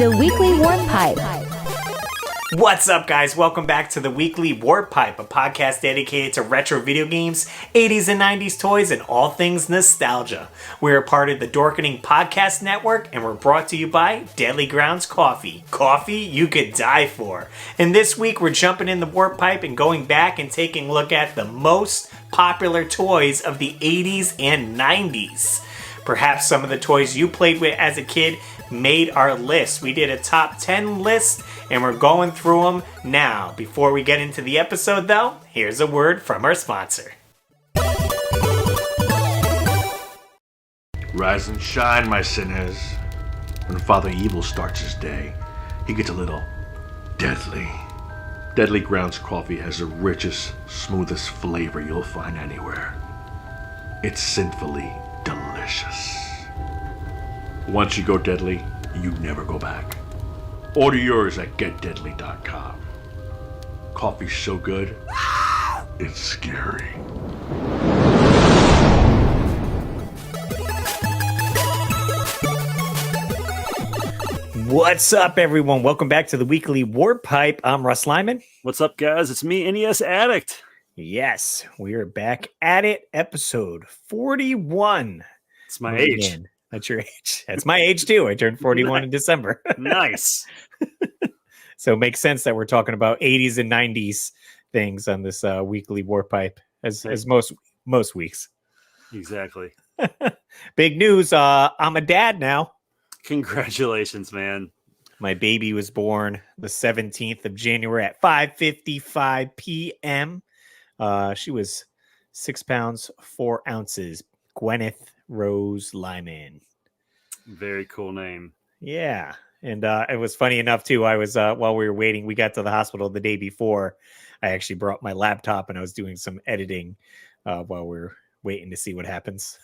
The Weekly Warp Pipe. What's up, guys? Welcome back to the Weekly Warp Pipe, a podcast dedicated to retro video games, 80s and 90s toys, and all things nostalgia. We're a part of the Dorkening podcast network, and we're brought to you by Deadly Grounds Coffee. Coffee you could die for. And this week, we're jumping in the Warp Pipe and going back and taking a look at the most popular toys of the 80s and 90s. Perhaps some of the toys you played with as a kid made our list. We did a top 10 list, and we're going through them now. Before we get into the episode, though, here's a word from our sponsor. Rise and shine, my sinners. When Father Evil starts his day, he gets a little deadly. Deadly Grounds Coffee has the richest, smoothest flavor you'll find anywhere. It's sinfully delicious. Once you go deadly, you never go back. Order yours at getdeadly.com. Coffee's so good, it's scary. What's up, everyone? Welcome back to the Weekly Warp Pipe. I'm Russ Lyman. What's up, guys? It's me, NES Addict. Yes, we are back at it. Episode 41. It's my age. Again. That's your age. That's my age, too. I turned 41 in December. Nice. So it makes sense that we're talking about 80s and 90s things on this Weekly Warp Pipe, as most weeks. Exactly. Big news. I'm a dad now. Congratulations, man. My baby was born the 17th of January at 5:55 p.m. She was 6 pounds, 4 ounces. Gwyneth Rose Lyman. Very cool name. Yeah. And it was funny enough, too. I was, while we were waiting, we got to the hospital the day before. I actually brought my laptop and I was doing some editing while we were waiting to see what happens.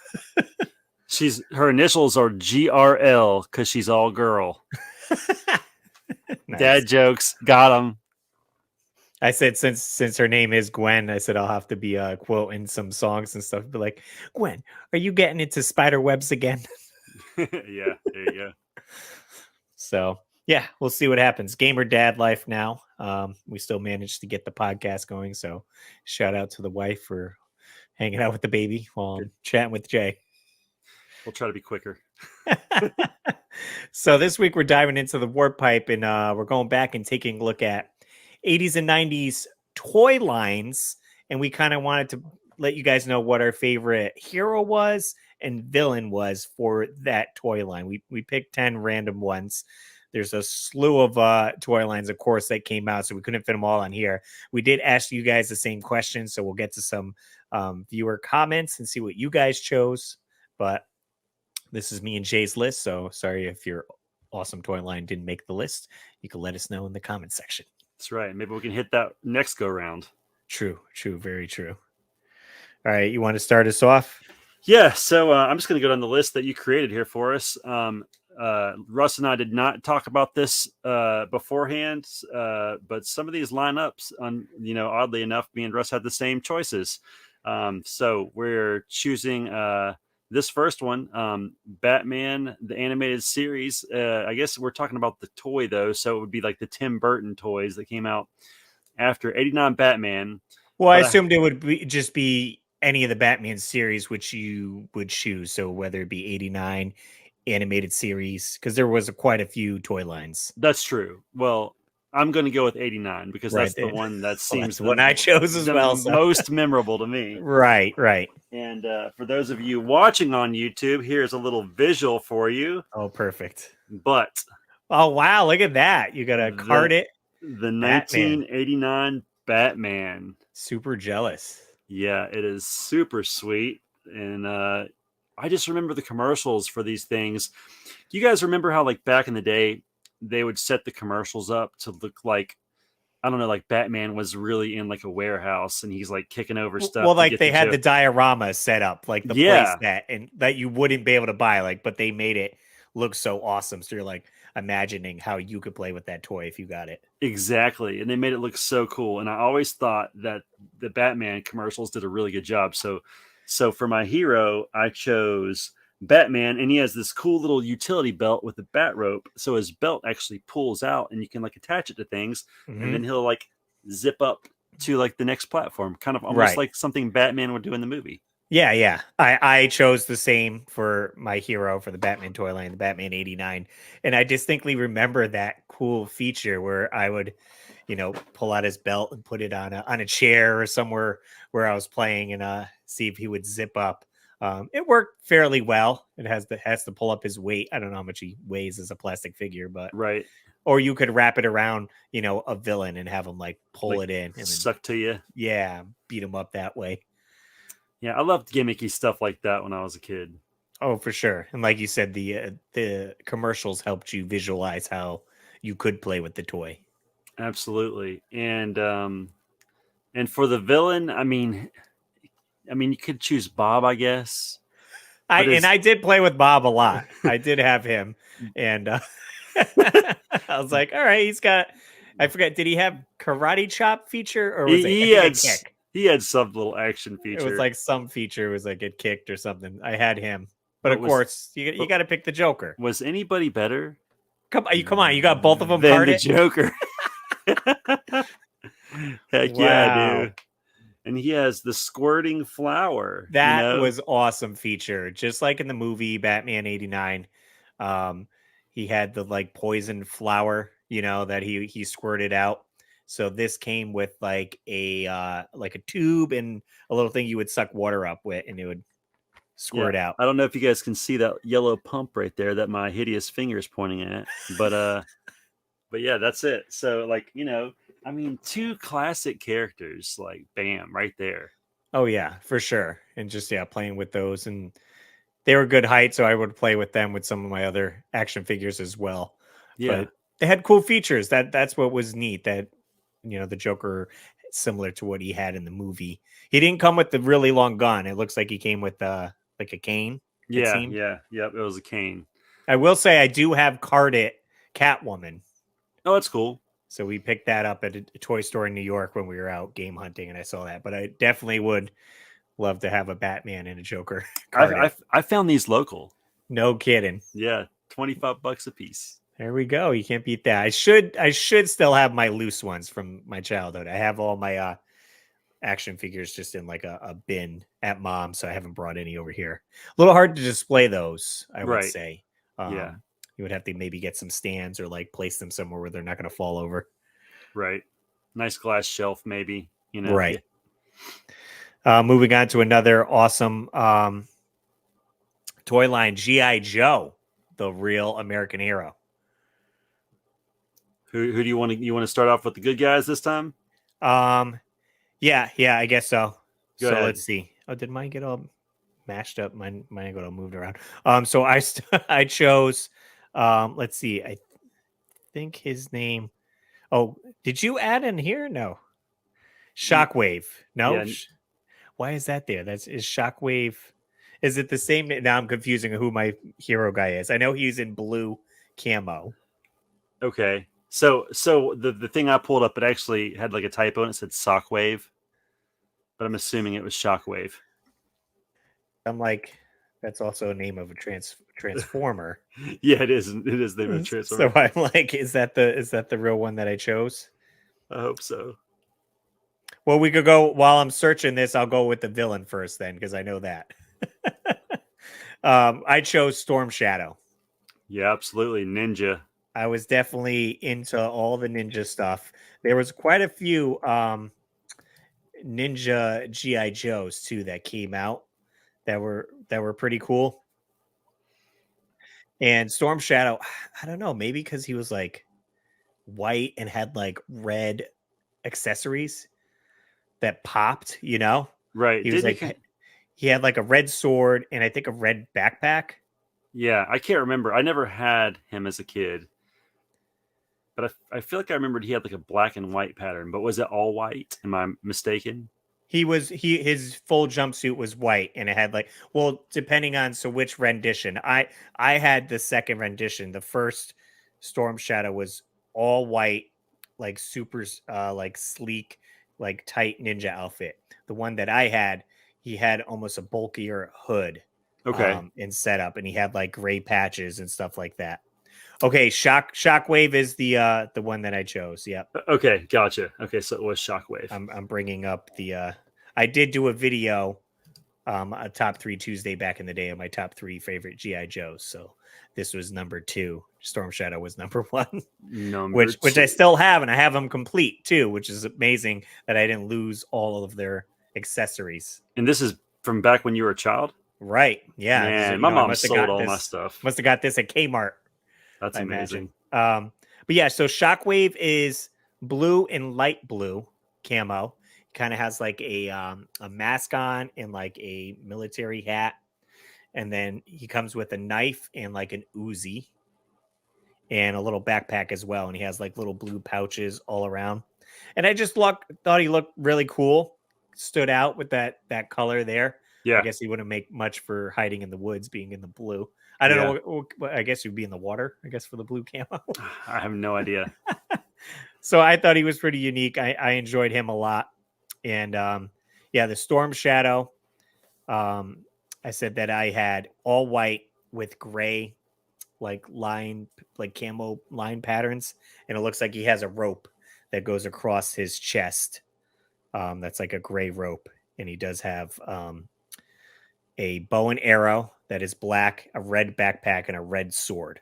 Her initials are GRL because she's all girl. Nice. Dad jokes. Got them. I said, since her name is Gwen, I said I'll have to be quoting some songs and stuff. Be like, Gwen, are you getting into spider webs again? Yeah, there you go. So yeah, we'll see what happens. Gamer dad life now. We still managed to get the podcast going. So shout out to the wife for hanging out with the baby while I'm chatting with Jay. We'll try to be quicker. So this week we're diving into the Warp Pipe, and we're going back and taking a look at 80s and 90s toy lines, and we kind of wanted to let you guys know what our favorite hero was and villain was for that toy line. We picked 10 random ones. There's a slew of toy lines, of course, that came out, so we couldn't fit them all on here. We did ask you guys the same question, so we'll get to some viewer comments and see what you guys chose. But this is me and Jay's list, so sorry if your awesome toy line didn't make the list. You can let us know in the comment section. That's right. Maybe we can hit that next go round. True. Very true. All right. You want to start us off? Yeah. So I'm just going to go down the list that you created here for us. Russ and I did not talk about this beforehand, but some of these lineups, oddly enough, me and Russ had the same choices. So we're choosing this first one, Batman, the animated series. I guess we're talking about the toy, though. So it would be like the Tim Burton toys that came out after 89 Batman. Well, I assumed it would just be any of the Batman series which you would choose. So whether it be 89 animated series, because there was quite a few toy lines. That's true. Well, I'm going to go with 89 because that's the one that seems the one I chose as well. Most memorable to me. Right. And for those of you watching on YouTube, here's a little visual for you. Oh, perfect. But oh, wow. Look at that. You got to card it. The 1989 Batman. Super jealous. Yeah, it is super sweet. And I just remember the commercials for these things. Do you guys remember how, like, back in the day, they would set the commercials up to look like, I don't know, like Batman was really in like a warehouse and he's like kicking over stuff. Well, like they had the diorama set up, like the place that you wouldn't be able to buy, like, but they made it look so awesome. So you're like imagining how you could play with that toy if you got it. Exactly. And they made it look so cool. And I always thought that the Batman commercials did a really good job. So for my hero, I chose Batman, and he has this cool little utility belt with a bat rope. So his belt actually pulls out, and you can like attach it to things, and then he'll like zip up to like the next platform, kind of almost like something Batman would do in the movie. Yeah, yeah. I chose the same for my hero for the Batman toy line, the Batman 89. And I distinctly remember that cool feature where I would, pull out his belt and put it on a chair or somewhere where I was playing and see if he would zip up. It worked fairly well. It has to pull up his weight. I don't know how much he weighs as a plastic figure, but right. Or you could wrap it around, a villain and have him like pull it in and suck to you. Yeah, beat him up that way. Yeah, I loved gimmicky stuff like that when I was a kid. Oh, for sure. And like you said, the commercials helped you visualize how you could play with the toy. Absolutely. And for the villain, I mean you could choose Bob, I guess. I did play with Bob a lot. I did have him, and I was like, all right, he's got. I forget. Did he have karate chop feature or was he had kick? He had some little action feature. It was like some feature was like it kicked or something. I had him, but of course you got to pick the Joker. Was anybody better? Come on, you got both of them. Than the Joker. Heck yeah, dude. And he has the squirting flower. That was awesome feature. Just like in the movie Batman 89. He had the like poison flower, that he squirted out. So this came with like a tube and a little thing you would suck water up with and it would squirt out. I don't know if you guys can see that yellow pump right there that my hideous finger is pointing at, but yeah, that's it. So like, two classic characters, like bam, right there. Oh yeah, for sure. And just playing with those, and they were good height, so I would play with them with some of my other action figures as well. Yeah, but they had cool features. That's what was neat. That the Joker, similar to what he had in the movie, he didn't come with the really long gun. It looks like he came with like a cane. Yep. It was a cane. I will say I do have carded Catwoman. Oh, that's cool. So we picked that up at a toy store in New York when we were out game hunting, and I saw that. But I definitely would love to have a Batman and a Joker. I found these local. No kidding. Yeah, $25 a piece. There we go. You can't beat that. I should still have my loose ones from my childhood. I have all my action figures just in like a bin at mom, so I haven't brought any over here. A little hard to display those, I would say. Yeah. You would have to maybe get some stands or like place them somewhere where they're not going to fall over. Right. Nice glass shelf, maybe. Right. Moving on to another awesome toy line, G.I. Joe, the real American hero. Who do you want to start off with the good guys this time? Yeah, I guess so. Go ahead. Let's see. Oh, did mine get all mashed up? Mine got all moved around. So I chose. Let's see. I think his name. Oh, did you add in here? No. Shockwave. No. Yeah. Why is that there? Is Shockwave. Is it the same? Now I'm confusing who my hero guy is. I know he's in blue camo. Okay. So the thing I pulled up, it actually had like a typo and it said Sockwave, but I'm assuming it was Shockwave. I'm like, that's also a name of a transformer. Yeah, it is. It is the name of a transformer. So I'm like, is that the real one that I chose? I hope so. Well, we could go while I'm searching this. I'll go with the villain first, then, because I know that. I chose Storm Shadow. Yeah, absolutely, ninja. I was definitely into all the ninja stuff. There was quite a few ninja G.I. Joes too that came out that were pretty cool. And Storm Shadow, I don't know, maybe because he was like white and had like red accessories that popped, Right. He was he had like a red sword and I think a red backpack. Yeah, I can't remember. I never had him as a kid. But I feel like I remembered he had like a black and white pattern, but was it all white? Am I mistaken? His full jumpsuit was white and it had like, well, depending on which rendition. I had the second rendition. The first Storm Shadow was all white, like super like sleek, like tight ninja outfit. The one that I had, he had almost a bulkier hood. Okay. In setup, and he had like gray patches and stuff like that. Okay, Shockwave is the one that I chose. Yep. Okay, gotcha. Okay, so it was Shockwave. I'm bringing up the. I did do a video, a top 3 Tuesday back in the day of my top 3 favorite GI Joes. So this was number 2. Storm Shadow was number 1, which I still have, and I have them complete too, which is amazing that I didn't lose all of their accessories. And this is from back when you were a child, right? Yeah, man. My mom sold all my stuff. Must have got this at Kmart. That's amazing. But yeah, so Shockwave is blue and light blue camo. Kind of has like a mask on and like a military hat, and then he comes with a knife and like an Uzi and a little backpack as well, and he has like little blue pouches all around. And I just thought he looked really cool, stood out with that color there. Yeah, I guess he wouldn't make much for hiding in the woods, being in the blue. I don't know. I guess he'd be in the water, I guess, for the blue camo. I have no idea. So I thought he was pretty unique. I enjoyed him a lot. And the Storm Shadow. I said that I had all white with gray, like camo line patterns. And it looks like he has a rope that goes across his chest. That's like a gray rope. And he does have a bow and arrow that is black, a red backpack, and a red sword.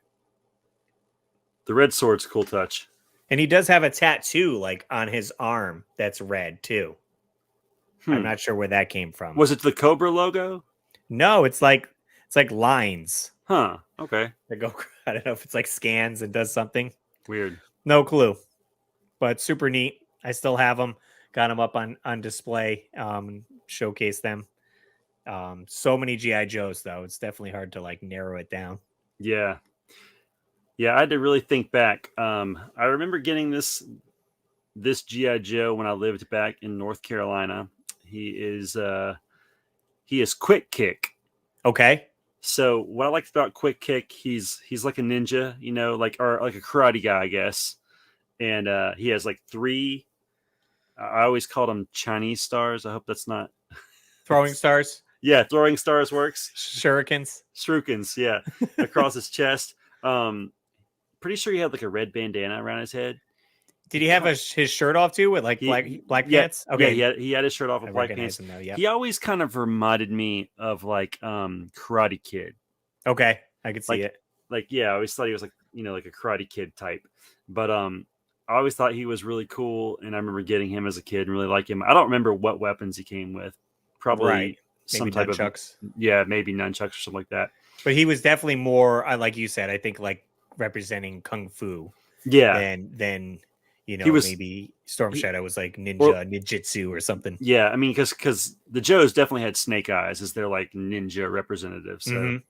The red sword's a cool touch. And he does have a tattoo like on his arm that's red too. I'm not sure where that came from. Was it the Cobra logo? No, it's like lines. Huh. Okay. That go. I don't know if it's like scans and does something. Weird. No clue. But super neat. I still have them. Got them up on display. Showcase them. So many GI Joes though. It's definitely hard to like narrow it down. Yeah. Yeah, I had to really think back. I remember getting this GI Joe when I lived back in North Carolina. He is Quick Kick. Okay. So what I liked about Quick Kick, he's like a ninja, or like a karate guy, I guess. And he has like 3. I always called them Chinese stars. I hope that's not throwing stars. Yeah, throwing stars works. Shurikens, yeah, across his chest. Pretty sure he had like a red bandana around his head. Did he have his shirt off too with like black pants? Okay, yeah, he had his shirt off with black pants. Yep. He always kind of reminded me of like Karate Kid. Okay, I could see it. Like I always thought he was like like a Karate Kid type. But I always thought he was really cool, and I remember getting him as a kid and really like him. I don't remember what weapons he came with. Probably some type nunchucks. Maybe nunchucks or something like that. But he was definitely more, like you said, I think like representing kung fu. Yeah. Than he was, maybe Storm Shadow was like ninjutsu or something. Yeah, I mean, because the Joes definitely had snake eyes as their like ninja representatives. So,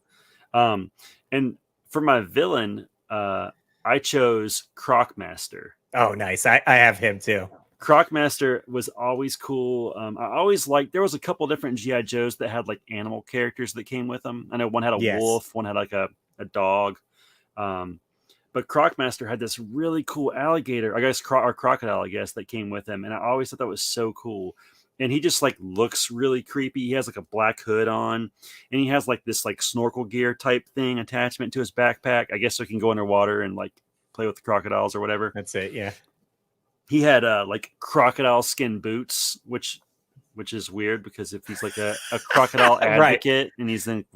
and for my villain, I chose Crocmaster. Oh, nice. I have him too. Crocmaster was always cool. I always liked. There was a couple different GI Joes that had like animal characters that came with them. I know one had a wolf, one had like a dog. But Crocmaster had this really cool alligator, I guess, or crocodile, I guess, that came with him. And I always thought that was so cool. And he just like looks really creepy. He has like a black hood on, and he has like this like snorkel gear type thing attachment to his backpack. I guess so he can go underwater and like play with the crocodiles or whatever. That's it. Yeah. He had like crocodile skin boots, which is weird because if he's like a crocodile advocate and he's then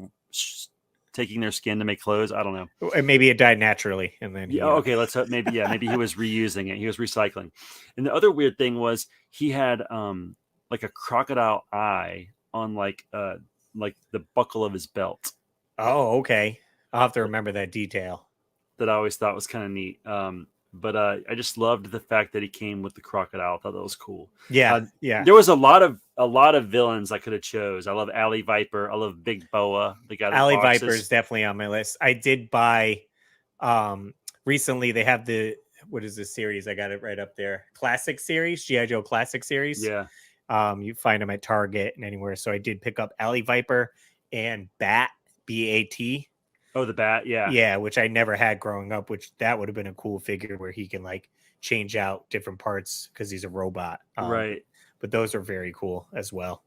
taking their skin to make clothes, I don't know. And maybe it died naturally, and then okay, let's hope maybe he was reusing it. He was recycling. And the other weird thing was he had like a crocodile eye on like the buckle of his belt. Oh, okay. I'll have to remember that detail. That I always thought was kind of neat. But I just loved the fact that he came with the crocodile. I thought that was cool. Yeah, There was a lot of villains I could have chose. I love Alley Viper. I love Big Boa. The guy. Alley Viper is definitely on my list. I did buy. Recently, they have what is this series? I got it right up there. Classic series, GI Joe Classic series. Yeah. You find them at Target and anywhere. So I did pick up Alley Viper and Bat, BAT. Oh, the Bat, yeah. Yeah, which I never had growing up, which that would have been a cool figure where he can like change out different parts because he's a robot. Right. But those are very cool as well.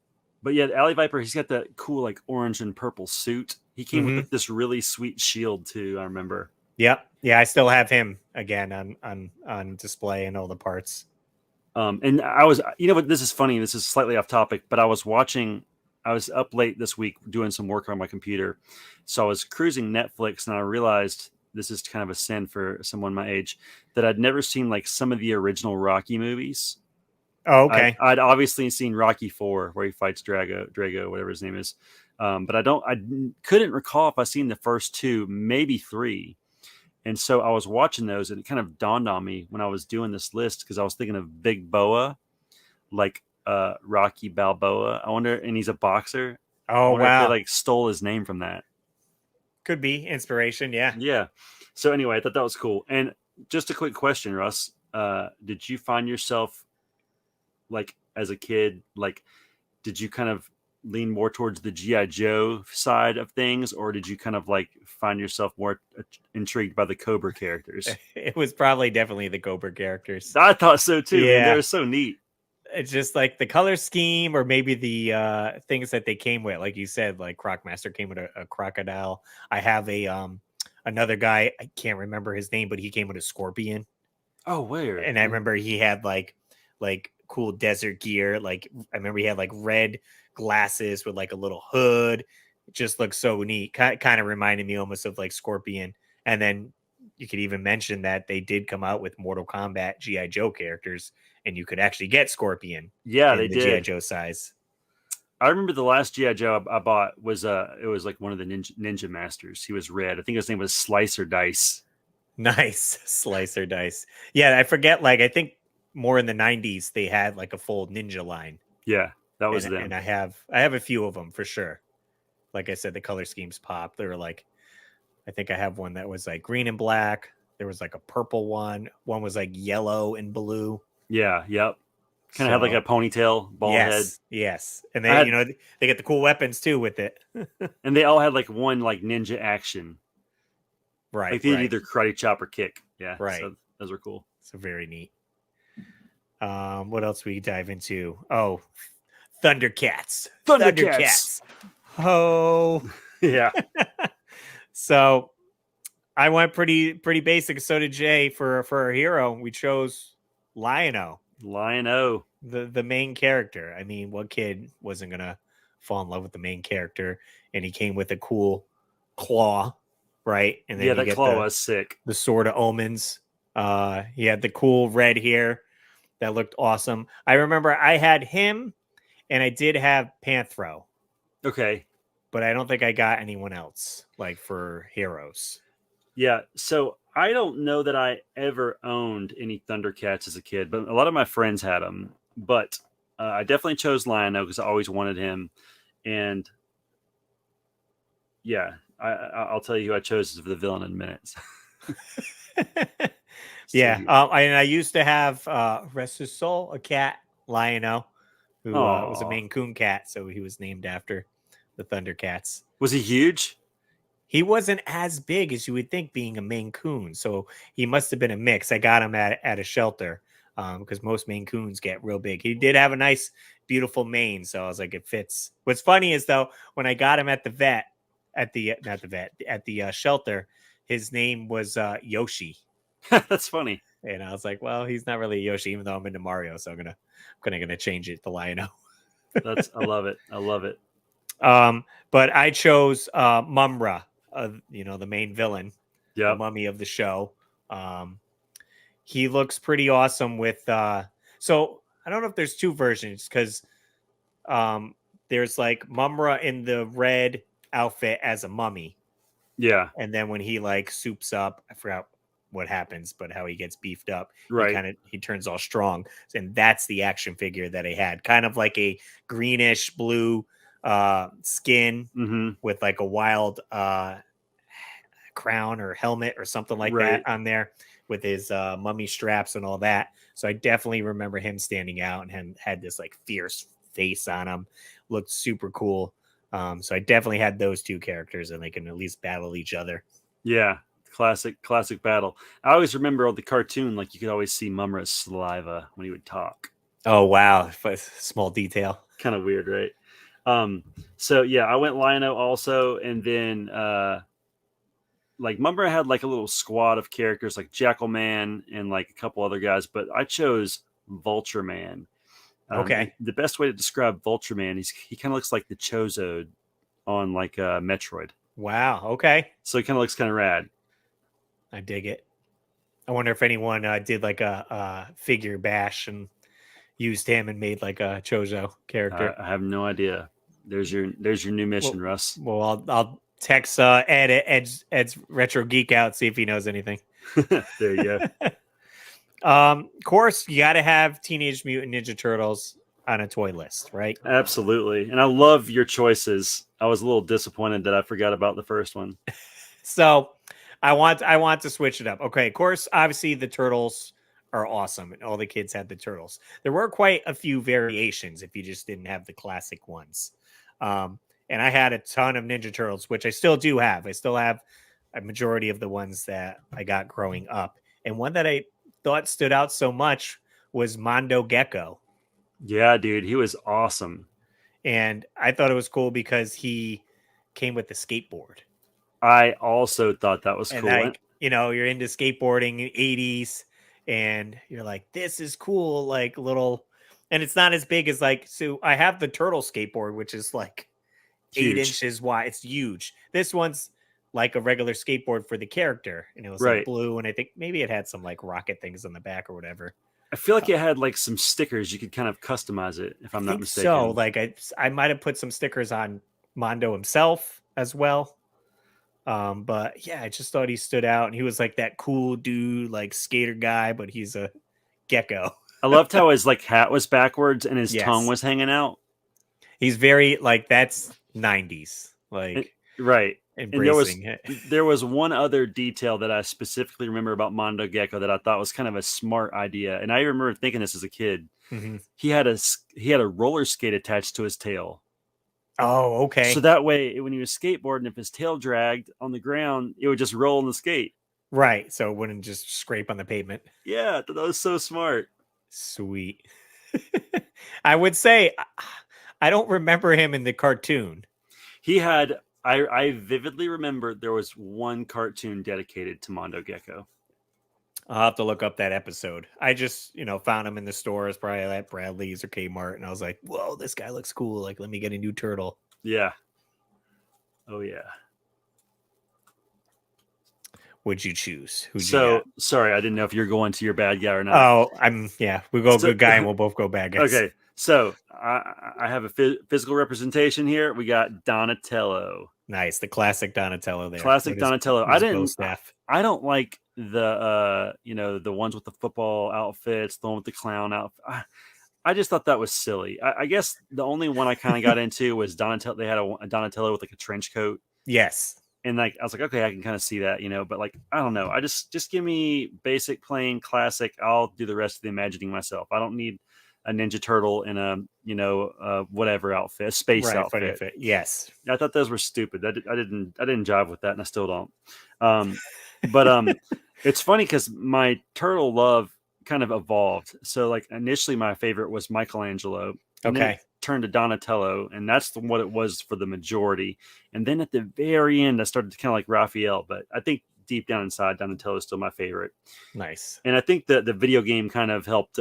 But yeah, Alley Viper, he's got that cool like orange and purple suit. He came with this really sweet shield too. I remember. Yep. Yeah, I still have him again on display and all the parts. And I was, you know what, this is funny. This is slightly off topic, but I was up late this week doing some work on my computer. So I was cruising Netflix and I realized, this is kind of a sin for someone my age, that I'd never seen like some of the original Rocky movies. Oh, okay. I'd obviously seen Rocky 4 where he fights Drago, whatever his name is. But I couldn't recall if I seen the first 2, maybe 3. And so I was watching those and it kind of dawned on me when I was doing this list, because I was thinking of Big Boa, like Rocky Balboa. I wonder, and he's a boxer. Oh, if wow. they like stole his name from that. Could be inspiration. Yeah. Yeah. So anyway, I thought that was cool. And just a quick question, Russ. Did you find yourself, like as a kid, like did you kind of lean more towards the G.I. Joe side of things, or did you kind of like find yourself more intrigued by the Cobra characters? It was probably definitely the Cobra characters. I thought so too. Yeah. Man. They were so neat. It's just like the color scheme, or maybe the things that they came with. Like you said, like Crocmaster came with a crocodile. I have a another guy, I can't remember his name, but he came with a scorpion. Oh, where? And I remember he had like cool desert gear. Like I remember he had like red glasses with like a little hood. It just looks so neat. Kind of reminded me almost of like Scorpion. And then you could even mention that they did come out with Mortal Kombat G.I. Joe characters, and you could actually get Scorpion. Yeah, they the did. G.I. Joe size. I remember the last G.I. Joe I bought was it was like one of the Ninja Masters. He was red. I think his name was Slicer Dice. Nice. Slicer Dice. Yeah, I forget, like I think more in the 90s they had like a full ninja line. Yeah, that was them. And I have a few of them for sure. Like I said, the color schemes pop. They were like, I think I have one that was like green and black. There was like a purple one. One was like yellow and blue. Yeah, yep. Kind of had like a ponytail, bald head. Yes. And they, they get the cool weapons too with it. And they all had like one like ninja action. Right. Like they either karate chop or kick. Yeah. Right. So those were cool. So very neat. What else we dive into? Oh, ThunderCats. ThunderCats. Oh. Yeah. So I went pretty basic. So did Jay for our hero. We chose Lion-O. Lion-O. The main character. I mean, what kid wasn't gonna fall in love with the main character? And he came with a cool claw, right? And then that claw was sick. The Sword of Omens. He had the cool red hair that looked awesome. I remember I had him, and I did have Panthro. Okay. But I don't think I got anyone else, like for heroes. Yeah, so I don't know that I ever owned any ThunderCats as a kid, but a lot of my friends had them. But I definitely chose Lion-O because I always wanted him. And yeah, I'll tell you who I chose for the villain in minutes. Yeah, I used to have rest his soul, a cat, Lion-O, who was a Maine Coon cat, so he was named after the ThunderCats. Was he huge? He wasn't as big as you would think, being a Maine Coon, so he must have been a mix. I got him at a shelter because most Maine Coons get real big. He did have a nice, beautiful mane, so I was like, it fits. What's funny is though, when I got him at the shelter, his name was Yoshi. That's funny. And I was like, well, he's not really a Yoshi, even though I'm into Mario, so I'm gonna change it to Lion-O. I love it. I love it. But I chose Mumra, the main villain, the mummy of the show. He looks pretty awesome with so I don't know if there's two versions, because there's like Mumra in the red outfit as a mummy. Yeah. And then when he like soups up, I forgot what happens, but how he gets beefed up, right? He turns all strong, and that's the action figure that I had, kind of like a greenish blue skin with like a wild crown or helmet or something like that on there with his mummy straps and all that. So I definitely remember him standing out and had this like fierce face on him. Looked super cool. So I definitely had those two characters, and they can at least battle each other. Yeah. Classic battle. I always remember on the cartoon, like you could always see Mumra's saliva when he would talk. Oh, wow. Small detail. Kind of weird, right? So yeah, I went Lion-O also, and then like Mumber had like a little squad of characters like Jackal Man and like a couple other guys, but I chose Vulture Man. Okay. The best way to describe Vulture Man is he kind of looks like the Chozo on like Metroid. Wow. Okay. So he kind of looks kind of rad. I dig it. I wonder if anyone did like a figure bash and used him and made like a Chozo character. I have no idea. There's your new mission, Russ. Well, I'll text Ed's Retro Geek out, see if he knows anything. There you go. Of course, you got to have Teenage Mutant Ninja Turtles on a toy list, right? Absolutely. And I love your choices. I was a little disappointed that I forgot about the first one. So I want to switch it up. Okay, of course, obviously the Turtles are awesome, and all the kids had the Turtles. There were quite a few variations if you just didn't have the classic ones. And I had a ton of Ninja Turtles, which I still do have. I still have a majority of the ones that I got growing up. And one that I thought stood out so much was Mondo Gecko. Yeah, dude, he was awesome. And I thought it was cool because he came with the skateboard. I also thought that was cool. Like, you know, you're into skateboarding in the 80s and you're like, this is cool. Like little, and it's not as big as like, so I have the turtle skateboard, which is like huge. 8 inches wide. It's huge. This one's like a regular skateboard for the character. And it was like blue. And I think maybe it had some like rocket things on the back or whatever. I feel like it had like some stickers. You could kind of customize it if I'm not mistaken. So like I might have put some stickers on Mondo himself as well. But yeah, I just thought he stood out, and he was like that cool dude, like skater guy, but he's a gecko. I loved how his like hat was backwards and his tongue was hanging out. He's very like that's 90s, like right. Embracing and there was one other detail that I specifically remember about Mondo Gecko that I thought was kind of a smart idea, and I remember thinking this as a kid. Mm-hmm. He had a roller skate attached to his tail. Oh, okay. So that way, when he was skateboarding, if his tail dragged on the ground, it would just roll in the skate. Right. So it wouldn't just scrape on the pavement. Yeah, that was so smart. Sweet. I would say I don't remember him in the cartoon. He had, I vividly remember there was one cartoon dedicated to Mondo Gecko. I'll have to look up that episode. I just, found him in the stores, probably at Bradley's or Kmart, and I was like, whoa, this guy looks cool. Like, let me get a new turtle. Yeah. Oh, yeah. What'd you choose? Sorry, I didn't know if you're going to your bad guy or not. Oh, we go good guy and we'll both go bad guys. Okay, so I have a physical representation here. We got Donatello. Nice, the classic Donatello there. Classic Donatello. I don't like the the ones with the football outfits, the one with the clown outfit. I just thought that was silly. I guess the only one I kind of got into was Donatello. They had a Donatello with like a trench coat. Yes. And like I was like, okay, I can kind of see that, but like I don't know. I just give me basic, plain, classic. I'll do the rest of the imagining myself. I don't need a Ninja Turtle in a whatever outfit, a space outfit. Yes, I thought those were stupid. I didn't jive with that, and I still don't. But it's funny because my turtle love kind of evolved. So like initially, my favorite was Michelangelo. And then it turned to Donatello, and that's what it was for the majority. And then at the very end, I started to kind of like Raphael, but I think deep down inside, Donatello is still my favorite. Nice. And I think that the video game kind of helped,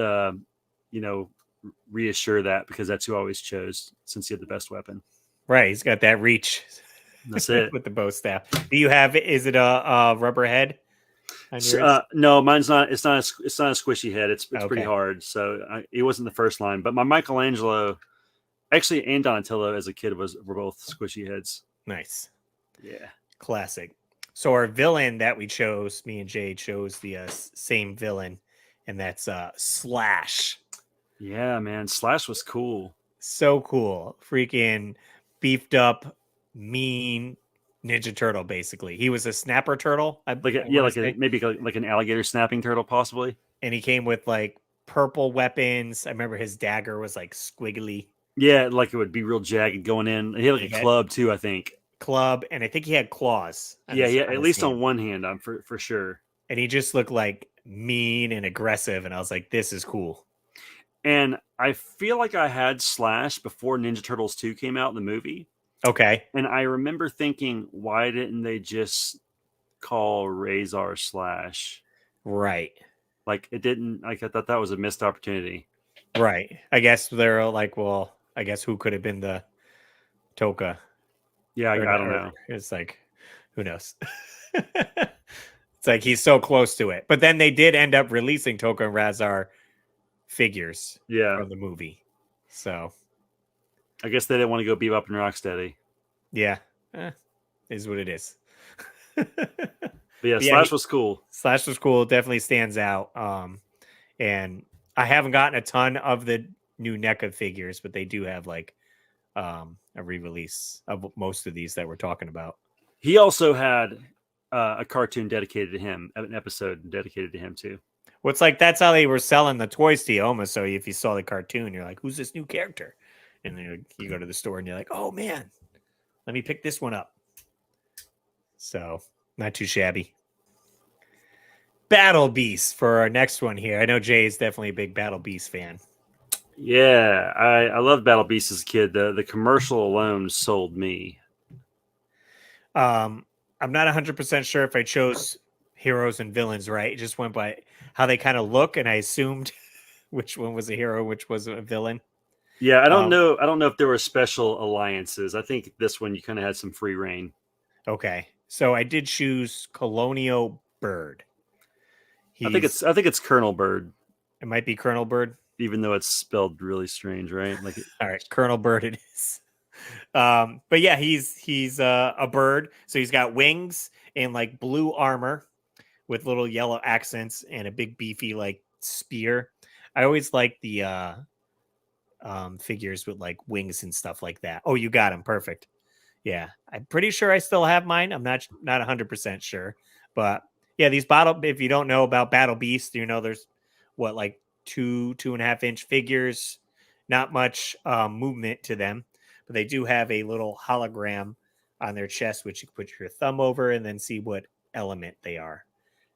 reassure that, because that's who I always chose since he had the best weapon. Right. He's got that reach. That's it. With the bow staff. Do you have it? Is it a rubber head? No, mine's not. It's not a squishy head. It's pretty hard. So it wasn't the first line, but my Michelangelo, actually, and Donatello as a kid were both squishy heads. Nice. Yeah. Classic. So our villain that we chose, me and Jay chose the same villain, and that's Slash. Yeah, man. Slash was cool. So cool. Freaking beefed up, mean Ninja Turtle, basically. He was a snapper turtle. Maybe like an alligator snapping turtle, possibly. And he came with like purple weapons. I remember his dagger was like squiggly. Yeah, like it would be real jagged going in. He had like a club too, I think. Club, and I think he had claws. Yeah, at least on one hand, I'm for sure. And he just looked like mean and aggressive, and I was like, this is cool. And I feel like I had Slash before Ninja Turtles 2 came out in the movie. Okay. And I remember thinking, why didn't they just call Razor Slash? Right. Like it didn't. Like I thought that was a missed opportunity. Right. I guess they're like, well, I guess who could have been the Toka? Yeah, I don't Or know. it's like, who knows? It's like he's so close to it. But then they did end up releasing Toka and Razar figures Yeah, from the movie. So I guess they didn't want to go Bebop and Rocksteady. yeah, is what it is. But yeah, But Slash was cool. Slash was cool. Definitely stands out. And I haven't gotten a ton of the new NECA figures, but they do have like a re-release of most of these that we're talking about. He also had a cartoon dedicated to him, an episode dedicated to him too. Well, it's like that's how they were selling the toys to you almost. So if you saw the cartoon, you're like, who's this new character? And then you go to the store and you're like, oh man, let me pick this one up. So not too shabby. Battle Beast for our next one here. I know Jay is definitely a big Battle Beast fan. Yeah, I loved Battle Beast as a kid. The commercial alone sold me. I'm not 100% sure if I chose heroes and villains right. It just went by how they kind of look, and I assumed which one was a hero, which was a villain. Yeah, I don't know. I don't know if there were special alliances. I think this one you kind of had some free reign. Okay, so I did choose Colonial Bird. I think it's Colonel Bird. It might be Colonel Bird, even though it's spelled really strange, right? Like, all right, Colonel Bird it is. But yeah, he's a bird, so he's got wings and like blue armor with little yellow accents and a big beefy like spear. I always like the figures with like wings and stuff like that. Oh, you got him, perfect. Yeah, I'm pretty sure I still have mine. I'm not 100% sure, but yeah, these if you don't know about Battle Beast, you know there's what like 2.5 inch figures, not much movement to them, but they do have a little hologram on their chest, which you can put your thumb over and then see what element they are.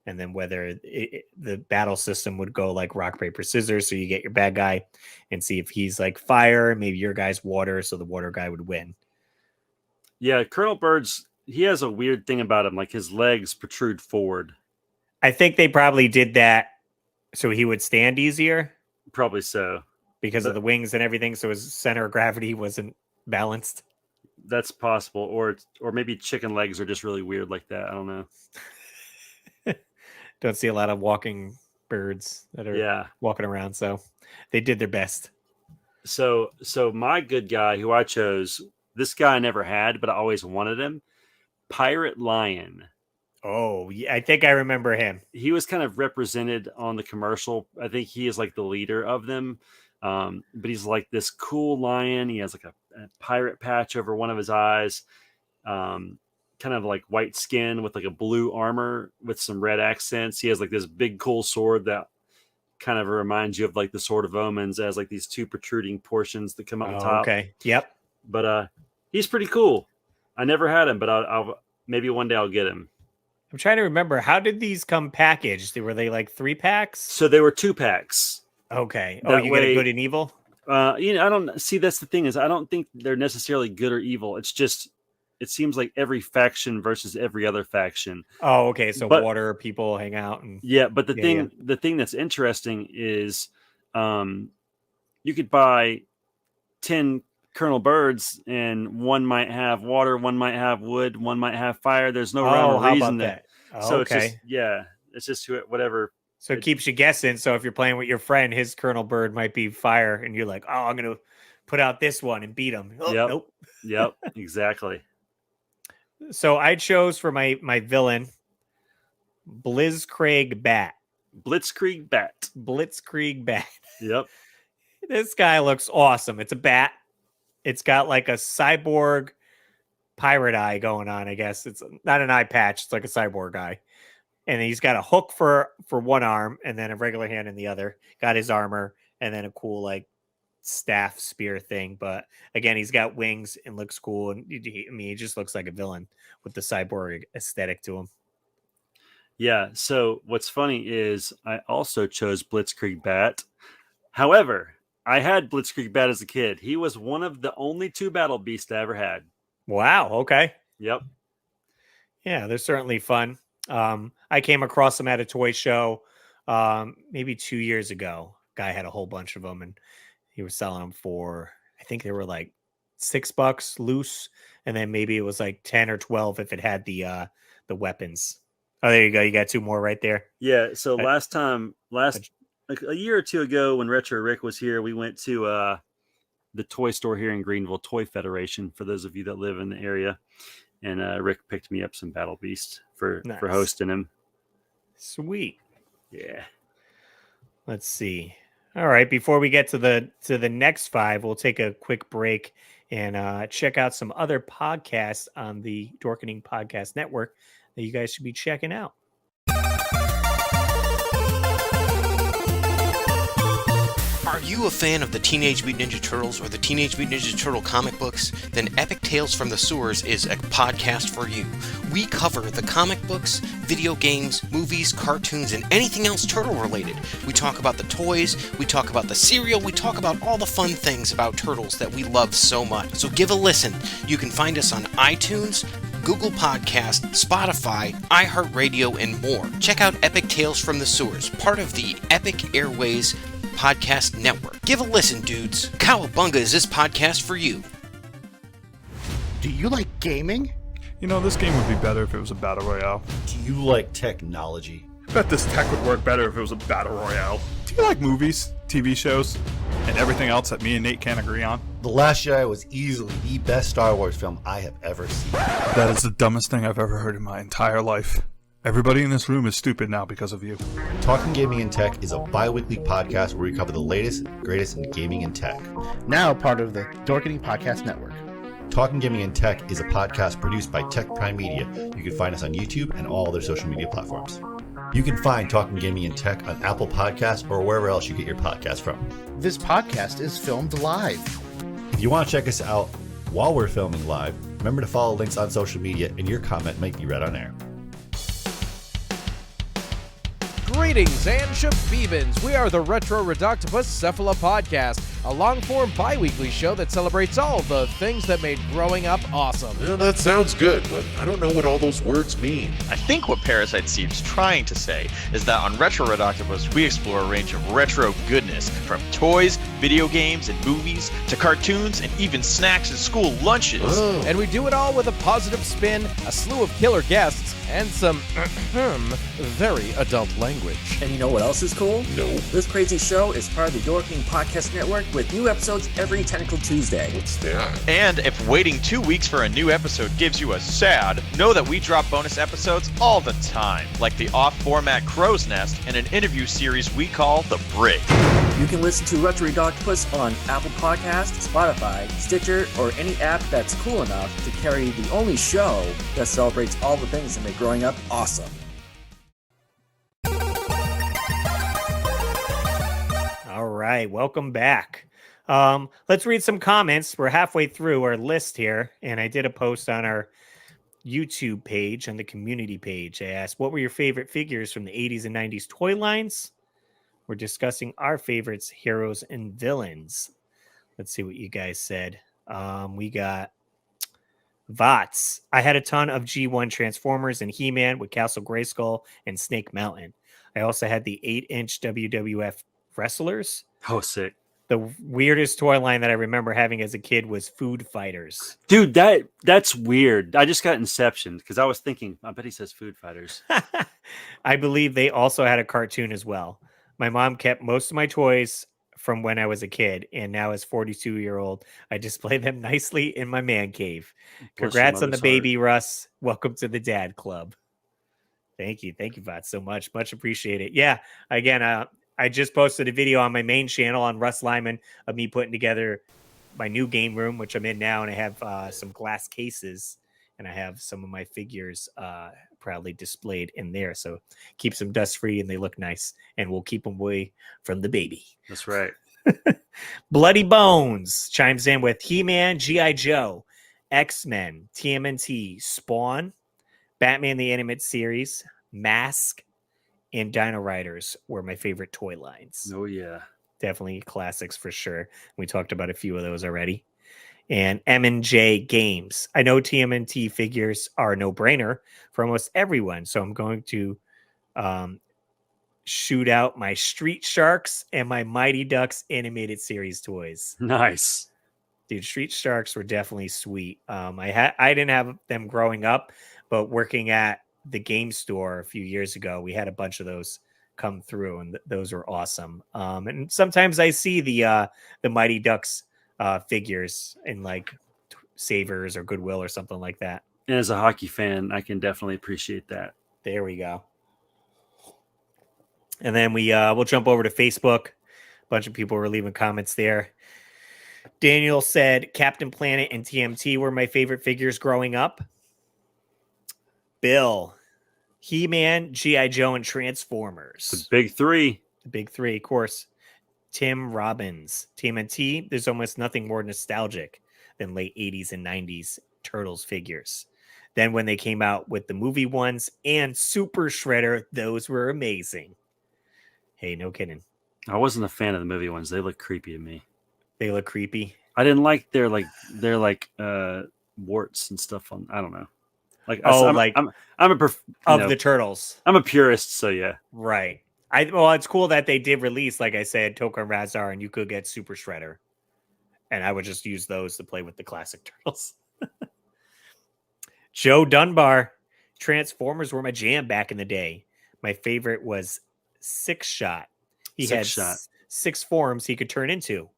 And then whether the battle system would go like rock, paper, scissors. So you get your bad guy and see if he's like fire, maybe your guy's water. So the water guy would win. Yeah, Colonel Bird's, he has a weird thing about him. Like his legs protrude forward. I think they probably did that so he would stand easier. Probably so. Because of the wings and everything. So his center of gravity wasn't balanced. That's possible. Or maybe chicken legs are just really weird like that. I don't know. Don't see a lot of walking birds that are walking around. So they did their best. So my good guy who I chose, this guy I never had, but I always wanted him. Pirate Lion. Oh, yeah, I think I remember him. He was kind of represented on the commercial. I think he is like the leader of them. But he's like this cool lion. He has like a pirate patch over one of his eyes. Kind of like white skin with like a blue armor with some red accents. He has like this big cool sword that kind of reminds you of like the Sword of Omens, as like these two protruding portions that come out the top. Okay. Yep. But he's pretty cool. I never had him, but I'll maybe one day I'll get him. I'm trying to remember, how did these come packaged? Were they like 3-packs? So they were 2-packs. Okay. Oh, you get a good and evil? I don't see. That's the thing, is I don't think they're necessarily good or evil. It's just, it seems like every faction versus every other faction. Oh, okay. So water people hang out. And but the thing that's interesting is you could buy 10 Colonel Birds and one might have water, one might have wood, one might have fire. There's no rhyme or reason there. So it's just, it's just whatever. So it keeps you guessing. So if you're playing with your friend, his Colonel Bird might be fire, and you're like, oh, I'm going to put out this one and beat him. Oh, nope. Yep, exactly. So I chose for my villain, Blitzkrieg Bat. Blitzkrieg Bat. Blitzkrieg Bat. Yep. This guy looks awesome. It's a bat. It's got like a cyborg pirate eye going on, I guess. It's not an eye patch. It's like a cyborg eye. And he's got a hook for one arm and then a regular hand in the other. Got his armor and then a cool like staff spear thing. But again, he's got wings and looks cool. And he just looks like a villain with the cyborg aesthetic to him. Yeah. So what's funny is I also chose Blitzkrieg Bat. However, I had Blitzkrieg Bat as a kid. He was one of the only 2 battle beasts I ever had. Wow. Okay. Yep. Yeah, they're certainly fun. I came across them at a toy show maybe 2 years ago. Guy had a whole bunch of them, and he was selling them for, I think they were like $6 loose, and then maybe it was like 10 or 12 if it had the weapons. Oh, there you go. You got 2 more right there. Yeah. So like a year or 2 ago, when Retro Rick was here, we went to the toy store here in Greenville, Toy Federation, for those of you that live in the area. And Rick picked me up some Battle Beast for hosting him. Sweet. Yeah. Let's see. All right. Before we get to the next 5, we'll take a quick break and check out some other podcasts on the Dorkening Podcast Network that you guys should be checking out. Are you a fan of the Teenage Mutant Ninja Turtles or the Teenage Mutant Ninja Turtle comic books? Then Epic Tales from the Sewers is a podcast for you. We cover the comic books, video games, movies, cartoons, and anything else turtle related. We talk about the toys, we talk about the cereal, we talk about all the fun things about turtles that we love so much. So give a listen. You can find us on iTunes, Google Podcast, Spotify, iHeartRadio, and more. Check out Epic Tales from the Sewers, part of the Epic Airways Podcast Network. Give a listen, dudes. Cowabunga is this podcast for you. Do you like gaming? You know, this game would be better if it was a battle royale. Do you like technology? I bet this tech would work better if it was a battle royale. Do you like movies, TV shows, and everything else that me and Nate can't agree on? The Last Jedi was easily the best Star Wars film I have ever seen. That is the dumbest thing I've ever heard in my entire life. Everybody in this room is stupid now because of you. Talking Gaming and Tech is a bi-weekly podcast where we cover the latest, greatest in gaming and tech. Now part of the Dorkening Podcast Network. Talking Gaming and Tech is a podcast produced by Tech Prime Media. You can find us on YouTube and all other social media platforms. You can find Talking Gaming and Tech on Apple Podcasts or wherever else you get your podcasts from. This podcast is filmed live. If you want to check us out while we're filming live, remember to follow links on social media and your comment might be read on air. Greetings and shabebans. We are the Retro Redoctopus Cephala Podcast, a long-form bi-weekly show that celebrates all the things that made growing up awesome. Yeah, that sounds good, but I don't know what all those words mean. I think what Parasite seems trying to say is that on Retro Redoctopus, we explore a range of retro goodness, from toys, video games, and movies, to cartoons, and even snacks and school lunches. Oh. And we do it all with a positive spin, a slew of killer guests, and some very adult language. And you know what else is cool? No. This crazy show is part of the Dorkening Podcast Network with new episodes every Tentacle Tuesday. What's that? And if waiting 2 weeks for a new episode gives you a sad, know that we drop bonus episodes all the time, like the off-format Crow's Nest and an interview series we call The Brig. You can listen to Retro Redoctopus on Apple Podcasts, Spotify, Stitcher, or any app that's cool enough to carry the only show that celebrates all the things that make growing up awesome. All right, welcome back. Let's read some comments. We're halfway through our list here, and I did a post on our YouTube page, on the community page. I asked, what were your favorite figures from the 80s and 90s toy lines? We're discussing our favorites, heroes, and villains. Let's see what you guys said. We got Vots. I had a ton of G1 Transformers and He-Man with Castle Grayskull and Snake Mountain. I also had the 8-inch WWF Wrestlers. Oh, sick. The weirdest toy line that I remember having as a kid was Food Fighters. Dude, that's weird. I just got Inception because I was thinking, I bet he says Food Fighters. I believe they also had a cartoon as well. My mom kept most of my toys from when I was a kid, and now as 42-year-old, I display them nicely in my man cave. Congrats on the baby, Russ. Welcome to the Dad Club. Thank you, Vot, so much. Much appreciated. Yeah, again, I just posted a video on my main channel on Russ Lyman of me putting together my new game room, which I'm in now, and I have some glass cases, and I have some of my figures proudly displayed in there. So keeps them dust free and they look nice, and we'll keep them away from the baby. That's right. Bloody Bones chimes in with He-Man, G.I. Joe, X-Men, TMNT, Spawn, Batman the Animated Series, Mask, and Dino Riders were my favorite toy lines. Oh, yeah. Definitely classics for sure. We talked about a few of those already. And M&J Games. I know TMNT figures are a no-brainer for almost everyone, so I'm going to shoot out my Street Sharks and my Mighty Ducks animated series toys. Nice. Dude, Street Sharks were definitely sweet. I didn't have them growing up, but working at the game store a few years ago, we had a bunch of those come through, and those were awesome. And sometimes I see the Mighty Ducks figures in like Savers or Goodwill or something like that. And as a hockey fan, I can definitely appreciate that. There we go. And then we'll jump over to Facebook. A bunch of people were leaving comments there. Daniel said Captain Planet and TMT were my favorite figures growing up. Bill, He-Man, G.I. Joe, and Transformers. The big three. The big three, of course. Tim Robbins, TMNT, there's almost nothing more nostalgic than late 80s and 90s Turtles figures. Then when they came out with the movie ones and Super Shredder, those were amazing. Hey, no kidding. I wasn't a fan of the movie ones. They look creepy to me. They look creepy. I didn't like their warts and stuff on. I don't know. Like the Turtles. I'm a purist, so yeah. Right. It's cool that they did release, like I said, Toka and Razar, and you could get Super Shredder, and I would just use those to play with the classic Turtles. Joe Dunbar, Transformers were my jam back in the day. My favorite was Six Shot. He had 6 forms he could turn into: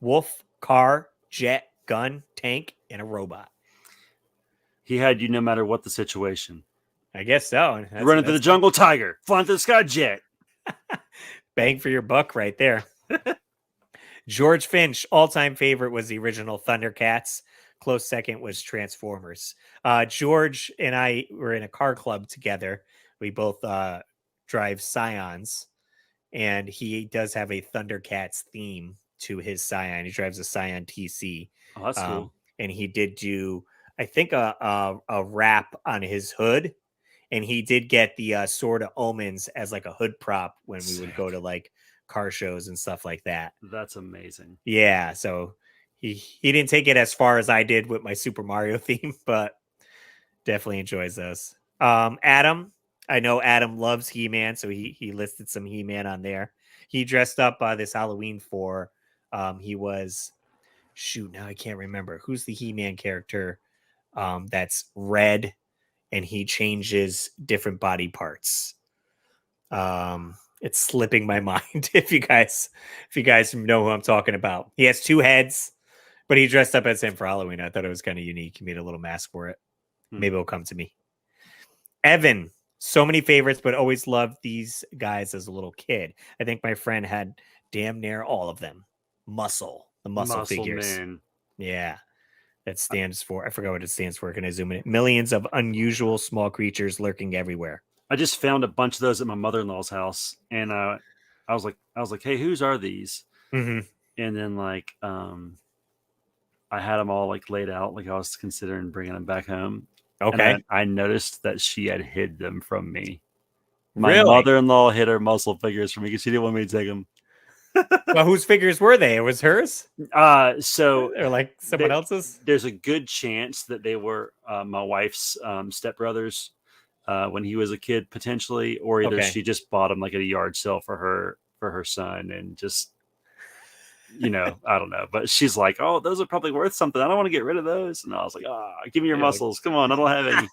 wolf, car, jet, gun, tank, and a robot. He had you no matter what the situation. I guess so. Run into the jungle, tiger. Fly into the sky, jet. Bang for your buck right there. George Finch, all-time favorite was the original ThunderCats. Close second was Transformers. George and I were in a car club together. We both drive Scions, and he does have a ThunderCats theme to his Scion. He drives a Scion TC. Oh, that's cool. And he did do, I think, a wrap on his hood. And he did get the Sword of Omens as like a hood prop when we would go to like car shows and stuff like that. That's amazing. Yeah, so he didn't take it as far as I did with my Super Mario theme, but definitely enjoys those. Adam, I know Adam loves He-Man, so he listed some He-Man on there. He dressed up this Halloween for he was now I can't remember who's the He-Man character that's red and he changes different body parts. It's slipping my mind. If you guys know who I'm talking about, he has 2 heads, but he dressed up as him for Halloween. I thought it was kind of unique. He made a little mask for it. Maybe it'll come to me. Evan, so many favorites, but always loved these guys as a little kid. I think my friend had damn near all of them. The muscle figures. Man. Yeah. That stands for, I forgot what it stands for. Can I zoom in? Millions of unusual small creatures lurking everywhere. I just found a bunch of those at my mother-in-law's house, and I was like, hey, whose are these? Mm-hmm. And then I had them all like laid out, like I was considering bringing them back home. Okay. And I noticed that she had hid them from me. My mother-in-law hid her muscle figures from me because she didn't want me to take them. Well, whose figures were they? It was hers? So or like someone else's? There's a good chance that they were my wife's stepbrothers when he was a kid, potentially, or either she just bought them like at a yard sale for her son, and just I don't know. But she's like, oh, those are probably worth something. I don't want to get rid of those. And I was like, give me your muscles. Come on, I don't have any.